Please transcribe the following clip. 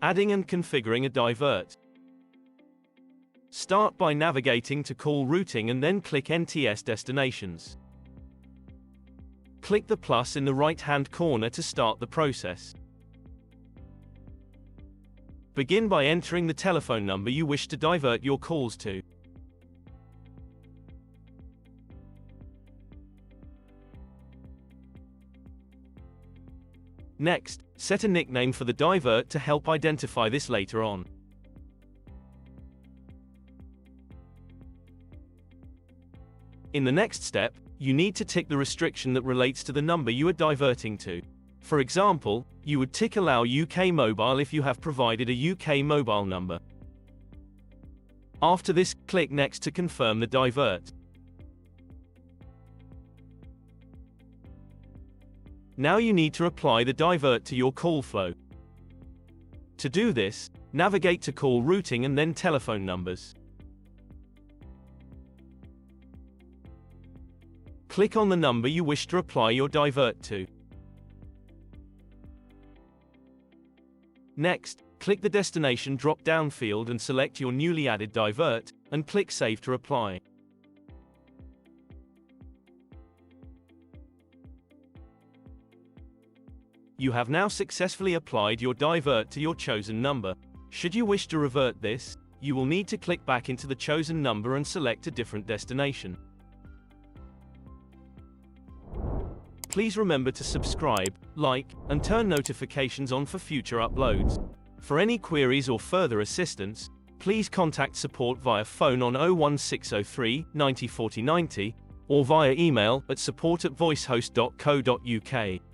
Adding and configuring a divert. Start by navigating to Call Routing and then click NTS Destinations. Click the plus in the right-hand corner to start the process. Begin by entering the telephone number you wish to divert your calls to. Next, set a nickname for the divert to help identify this later on. In the next step, you need to tick the restriction that relates to the number you are diverting to. For example, you would tick Allow UK Mobile if you have provided a UK mobile number. After this, click Next to confirm the divert. Now you need to apply the divert to your call flow. To do this, navigate to Call Routing and then Telephone Numbers. Click on the number you wish to apply your divert to. Next, click the Destination drop-down field and select your newly added divert, and click Save to apply. You have now successfully applied your divert to your chosen number. Should you wish to revert this, you will need to click back into the chosen number and select a different destination. Please remember to subscribe, like, and turn notifications on for future uploads. For any queries or further assistance, please contact support via phone on 01603 90 40 90 or via email at support@voicehost.co.uk.